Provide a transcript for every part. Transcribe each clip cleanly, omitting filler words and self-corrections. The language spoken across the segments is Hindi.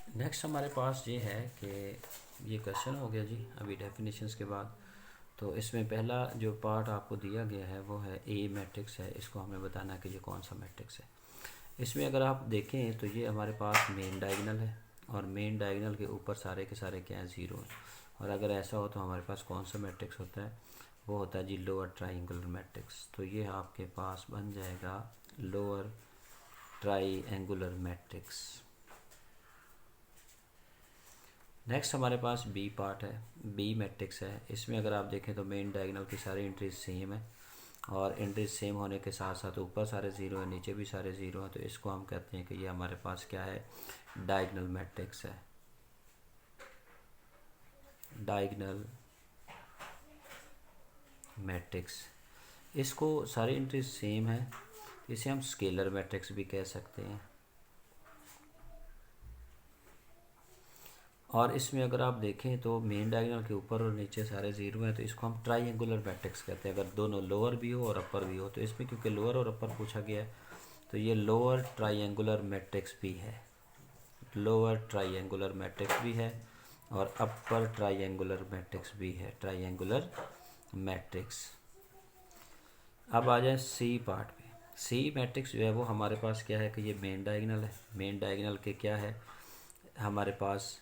नेक्स्ट हमारे पास ये है कि ये क्वेश्चन हो गया जी अभी डेफिनेशंस के बाद। तो इसमें पहला जो पार्ट आपको दिया गया है वो है ए मैट्रिक्स है, इसको हमें बताना है कि ये कौन सा मैट्रिक्स है। इसमें अगर आप देखें तो ये हमारे पास मेन डायगोनल है और मेन डायगोनल के ऊपर सारे के सारे क्या है, ज़ीरो है। और अगर ऐसा हो तो हमारे पास कौन सा मैट्रिक्स होता है, वो होता है जी लोअर ट्राइंगुलर मैट्रिक्स। तो ये आपके पास बन जाएगा लोअर ट्राइंगुलर मैट्रिक्स। नेक्स्ट हमारे पास बी पार्ट है, बी मैट्रिक्स है। इसमें अगर आप देखें तो मेन डायगोनल की सारी एंट्रीज सेम है और एंट्रीज सेम होने के साथ साथ ऊपर सारे ज़ीरो है, नीचे भी सारे ज़ीरो हैं। तो इसको हम कहते हैं कि ये हमारे पास क्या है, डायगोनल मैट्रिक्स है। डायगोनल मैट्रिक्स, इसको सारी एंट्रीज सेम है, इसे हम स्केलर मैट्रिक्स भी कह सकते हैं। और इसमें अगर आप देखें तो मेन डायगोनल के ऊपर और नीचे सारे ज़ीरो हैं, तो इसको हम ट्राइंगुलर मैट्रिक्स कहते हैं। अगर दोनों लोअर भी हो और अपर भी हो, तो इसमें क्योंकि लोअर और अपर पूछा गया है तो ये लोअर ट्राइंगुलर मैट्रिक्स भी है, लोअर ट्राइंगुलर मैट्रिक्स भी है और अपर ट्राइंगुलर मैट्रिक्स भी है, ट्राइंगुलर मैट्रिक्स। अब आ जाए सी पार्ट पे। सी मैट्रिक्स जो है वो हमारे पास क्या है कि ये मेन डायगोनल है, मेन डायगोनल के क्या है हमारे पास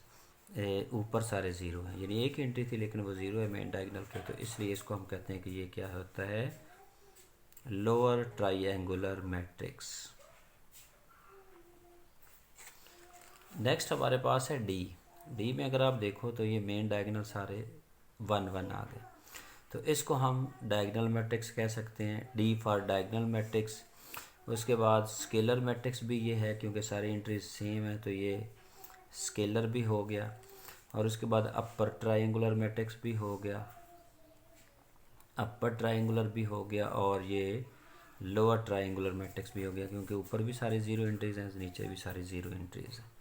ऊपर सारे ज़ीरो हैं, यानी एक एंट्री थी लेकिन वो ज़ीरो है मेन डायगोनल के, तो इसलिए इसको हम कहते हैं कि ये क्या होता है, लोअर ट्राइंगुलर मैट्रिक्स। नेक्स्ट हमारे पास है डी। डी में अगर आप देखो तो ये मेन डायगोनल सारे 1 1 आ गए, तो इसको हम डायगोनल मैट्रिक्स कह सकते हैं, डी फॉर डायगोनल मैट्रिक्स। उसके बाद स्केलर मैट्रिक्स भी ये है क्योंकि सारी एंट्रीज सेम है, तो ये स्केलर भी हो गया। और उसके बाद अपर ट्रायंगुलर मैट्रिक्स भी हो गया, अपर ट्रायंगुलर भी हो गया, और ये लोअर ट्रायंगुलर मैट्रिक्स भी हो गया क्योंकि ऊपर भी सारी ज़ीरो एंट्रीज हैं, नीचे भी सारी ज़ीरो एंट्रीज हैं।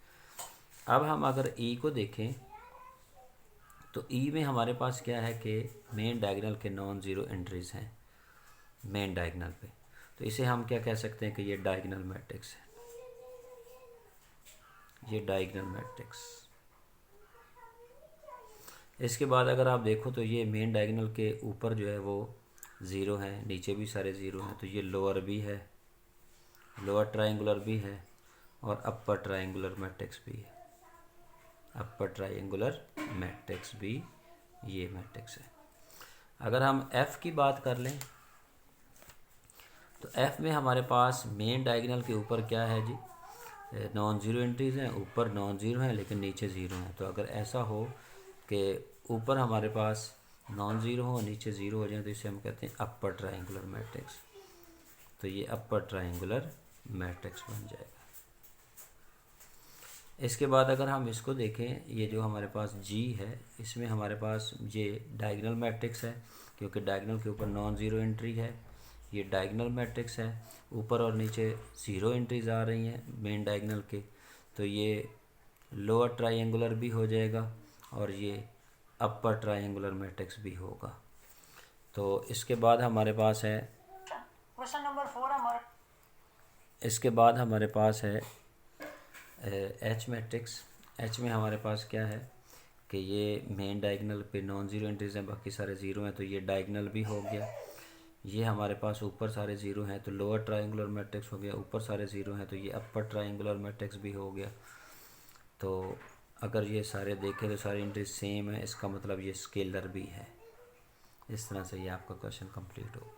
अब हम अगर ई को देखें तो ई में हमारे पास क्या है कि मेन डायगोनल के नॉन ज़ीरो एंट्रीज हैं मेन डायगोनल पे, तो इसे हम क्या कह सकते हैं कि ये डायगोनल मैट्रिक्स है, ये डायगोनल मैट्रिक्स। इसके बाद अगर आप देखो तो ये मेन डायगोनल के ऊपर जो है वो ज़ीरो है, नीचे भी सारे ज़ीरो हैं, तो ये लोअर भी है, लोअर ट्रायंगुलर भी है और अपर ट्रायंगुलर मैट्रिक्स भी है, अपर ट्रायंगुलर मैट्रिक्स भी ये मैट्रिक्स है। अगर हम एफ़ की बात कर लें तो एफ़ में हमारे पास मेन डायगोनल के ऊपर क्या है जी, नॉन ज़ीरो एंट्रीज हैं, ऊपर नॉन ज़ीरो हैं लेकिन नीचे ज़ीरो हैं। तो अगर ऐसा हो कि ऊपर हमारे पास नॉन ज़ीरो हो नीचे ज़ीरो हो जाए, तो इसे हम कहते हैं अपर ट्रायंगुलर मैट्रिक्स। तो ये अपर ट्रायंगुलर मैट्रिक्स बन जाएगा। इसके बाद अगर हम इसको देखें, ये जो हमारे पास जी है इसमें हमारे पास ये डायगोनल मैट्रिक्स है क्योंकि डायगोनल के ऊपर नॉन ज़ीरो एंट्री है, ये डायगोनल मैट्रिक्स है। ऊपर और नीचे ज़ीरो एंट्रीज आ रही हैं मेन डायगोनल के, तो ये लोअर ट्रायंगुलर भी हो जाएगा और ये अपर ट्रायंगुलर मैट्रिक्स भी होगा। तो इसके बाद हमारे पास है क्वेश्चन नंबर 4 हमारे, इसके बाद हमारे पास है एच मैट्रिक्स। एच में हमारे पास क्या है कि ये मेन डायगोनल पे नॉन ज़ीरो एंट्रीज हैं, बाकी सारे ज़ीरो हैं, तो ये डायगोनल भी हो गया। ये हमारे पास ऊपर सारे ज़ीरो हैं तो लोअर ट्रायंगुलर मैट्रिक्स हो गया, ऊपर सारे ज़ीरो हैं तो ये अपर ट्रायंगुलर मैट्रिक्स भी हो गया। तो अगर ये सारे देखें तो सारी एंट्रीज सेम है, इसका मतलब ये स्केलर भी है। इस तरह से ये आपका क्वेश्चन कंप्लीट हो।